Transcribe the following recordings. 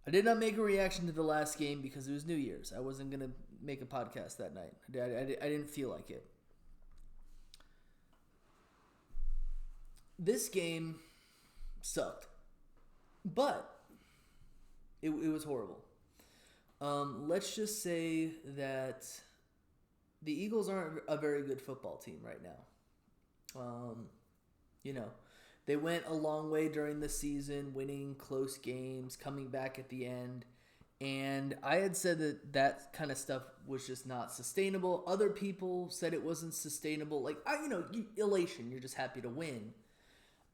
I did not make a reaction to the last game because it was New Year's. I wasn't going to make a podcast that night. I didn't feel like it. This game sucked. But it was horrible. Let's just say that the Eagles aren't a very good football team right now. You know, they went a long way during the season, winning close games, coming back at the end. And I had said that kind of stuff was just not sustainable. Other people said it wasn't sustainable. Like, elation. You're just happy to win.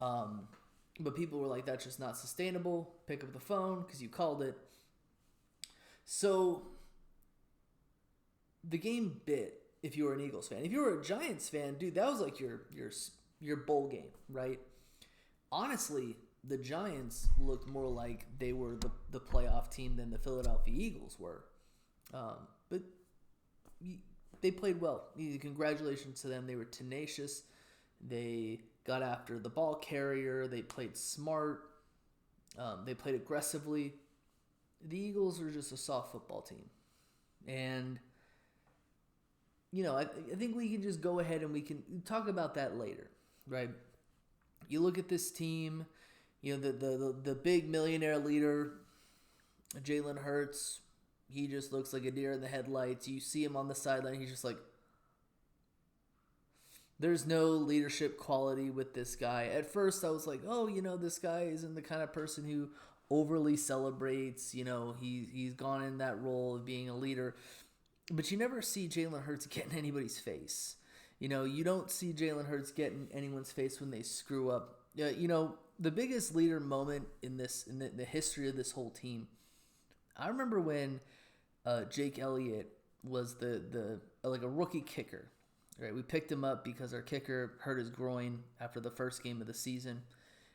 But people were like, that's just not sustainable. Pick up the phone because you called it. So the game bit if you were an Eagles fan. If you were a Giants fan, dude, that was like your bowl game, right? Honestly, the Giants looked more like they were the playoff team than the Philadelphia Eagles were. But they played well. Congratulations to them. They were tenacious. They got after the ball carrier. They played smart. They played aggressively. The Eagles are just a soft football team. And, I think we can just go ahead and we can talk about that later, right? You look at this team, the big millionaire leader, Jalen Hurts, he just looks like a deer in the headlights. You see him on the sideline, he's just like, there's no leadership quality with this guy. At first, I was like, this guy isn't the kind of person who overly celebrates. He's gone in that role of being a leader. But you never see Jalen Hurts get in anybody's face. You don't see Jalen Hurts get in anyone's face when they screw up. The biggest leader moment in the history of this whole team, I remember when Jake Elliott was the a rookie kicker. Right, we picked him up because our kicker hurt his groin after the first game of the season.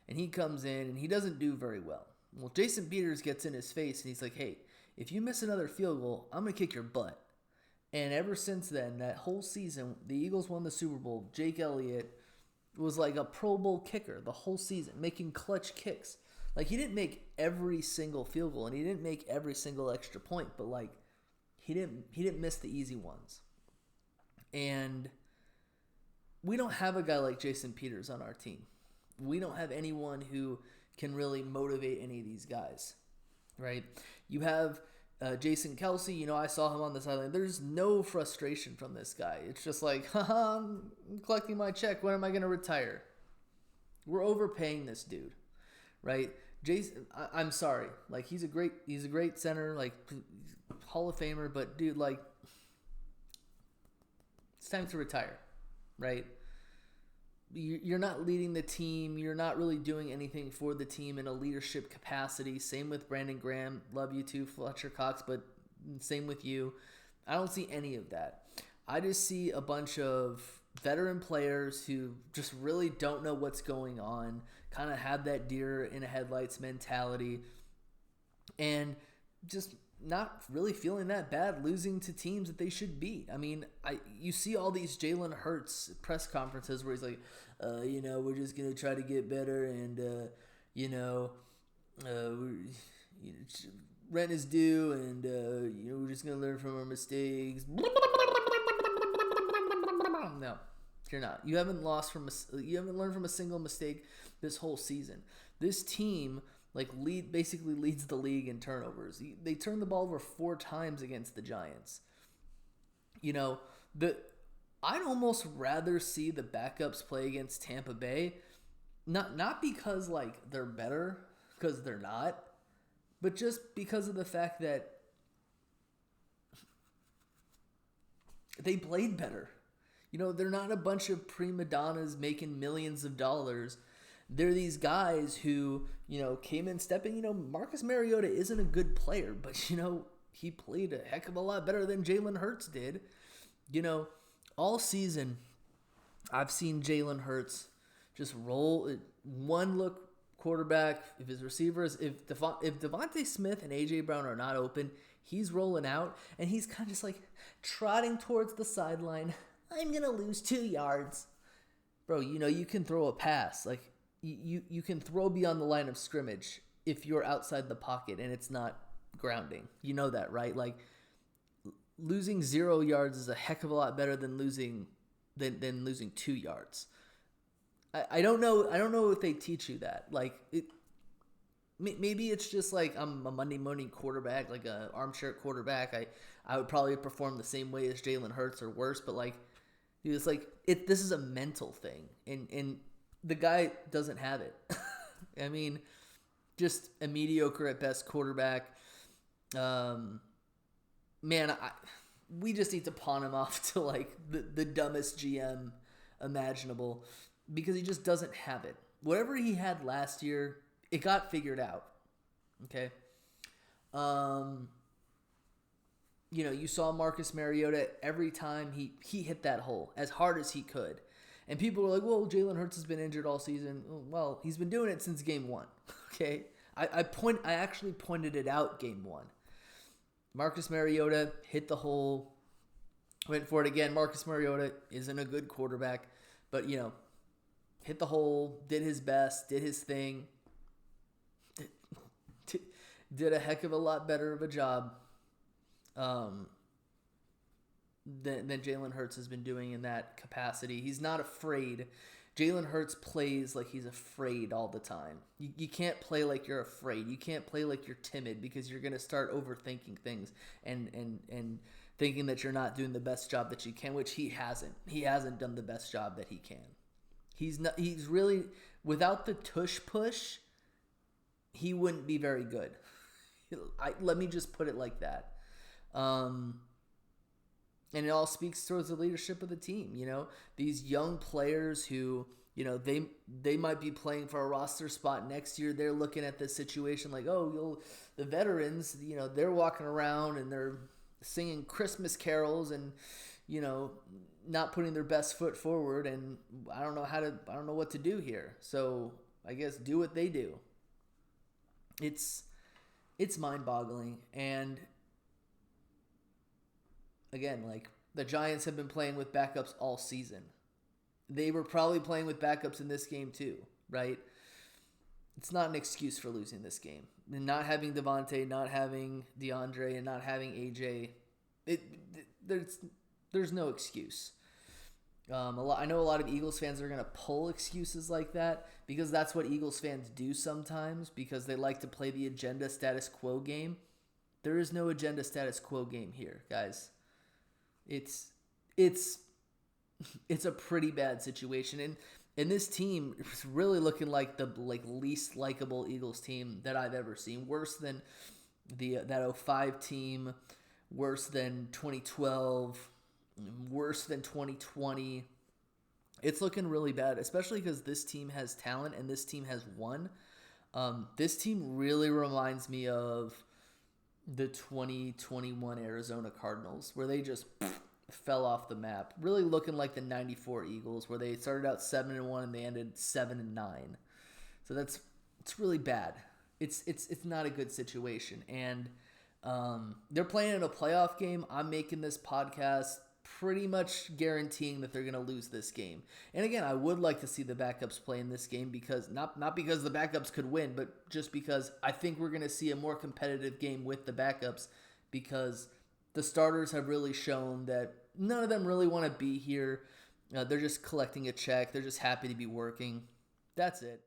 And he comes in and he doesn't do very well. Well, Jason Peters gets in his face and he's like, hey, if you miss another field goal, I'm going to kick your butt. And ever since then, that whole season, the Eagles won the Super Bowl. Jake Elliott was like a Pro Bowl kicker the whole season, making clutch kicks. Like, he didn't make every single field goal and he didn't make every single extra point, but like he didn't miss the easy ones. And we don't have a guy like Jason Peters on our team. We don't have anyone who can really motivate any of these guys, right? You have Jason Kelsey. I saw him on the sideline. There's no frustration from this guy. It's just like, I'm collecting my check. When am I going to retire? We're overpaying this dude, right? Jason, I'm sorry. Like, he's a great center, like Hall of Famer, but dude, like, it's time to retire, right? You're not leading the team. You're not really doing anything for the team in a leadership capacity. Same with Brandon Graham. Love you too, Fletcher Cox, but same with you. I don't see any of that. I just see a bunch of veteran players who just really don't know what's going on, kind of have that deer in a headlights mentality, and just not really feeling that bad losing to teams that they should beat. I mean, you see all these Jalen Hurts press conferences where he's like, we're just going to try to get better and, rent is due and, we're just going to learn from our mistakes. No, you're not. You haven't learned from a single mistake this whole season. This team basically leads the league in turnovers. They turned the ball over 4 times against the Giants. I'd almost rather see the backups play against Tampa Bay, not because they're better, because they're not, but just because of the fact that they played better. They're not a bunch of prima donnas making millions of dollars. They're these guys who, came in stepping. Marcus Mariota isn't a good player, but, he played a heck of a lot better than Jalen Hurts did. All season, I've seen Jalen Hurts just roll one look quarterback. If his receivers, if Devontae Smith and A.J. Brown are not open, he's rolling out, and he's kind of just like trotting towards the sideline. I'm going to lose 2 yards. Bro, you can throw a pass. Like, you can throw beyond the line of scrimmage if you're outside the pocket and it's not grounding. You know that, right? Like losing 0 yards is a heck of a lot better than losing 2 yards. I don't know. I don't know if they teach you that. Like maybe it's just like I'm a Monday morning quarterback, like a armchair quarterback. I would probably perform the same way as Jalen Hurts or worse. But like, dude, it's like this is a mental thing, and the guy doesn't have it. I mean, just a mediocre at best quarterback. Man, we just need to pawn him off to like the dumbest GM imaginable because he just doesn't have it. Whatever he had last year, it got figured out. Okay. You saw Marcus Mariota every time he hit that hole as hard as he could. And people were like, well, Jalen Hurts has been injured all season. Well, he's been doing it since game 1. Okay. I actually pointed it out game 1. Marcus Mariota hit the hole, went for it again. Marcus Mariota isn't a good quarterback, but, hit the hole, did his best, did his thing, did a heck of a lot better of a job than Jalen Hurts has been doing in that capacity. He's not afraid. Jalen Hurts plays like he's afraid all the time. You can't play like you're afraid. You can't play like you're timid because you're going to start overthinking things and thinking that you're not doing the best job that you can, which he hasn't. He hasn't done the best job that he can. He's really, without the tush push, he wouldn't be very good. Let me just put it like that. And it all speaks towards the leadership of the team. These young players who, they might be playing for a roster spot next year. They're looking at this situation like, the veterans, they're walking around and they're singing Christmas carols and, not putting their best foot forward. And I don't know what to do here. So I guess do what they do. It's mind-boggling. And again, like the Giants have been playing with backups all season. They were probably playing with backups in this game too, right? It's not an excuse for losing this game. And not having Devontae, not having DeAndre, and not having AJ, there's no excuse. I know a lot of Eagles fans are going to pull excuses like that because that's what Eagles fans do sometimes because they like to play the agenda status quo game. There is no agenda status quo game here, guys. It's a pretty bad situation, and this team is really looking like the least likable Eagles team that I've ever seen. Worse than that 05 team, worse than 2012, worse than 2020. It's looking really bad, especially because this team has talent and this team has won. This team really reminds me of the 2021 Arizona Cardinals, where they just fell off the map. Really looking like the 94 Eagles, where they started out 7-1 and they ended 7-9. So it's really bad. It's not a good situation, and they're playing in a playoff game. I'm making this podcast pretty much guaranteeing that they're going to lose this game. And again, I would like to see the backups play in this game because not because the backups could win, but just because I think we're going to see a more competitive game with the backups because the starters have really shown that none of them really want to be here. They're just collecting a check. They're just happy to be working. That's it.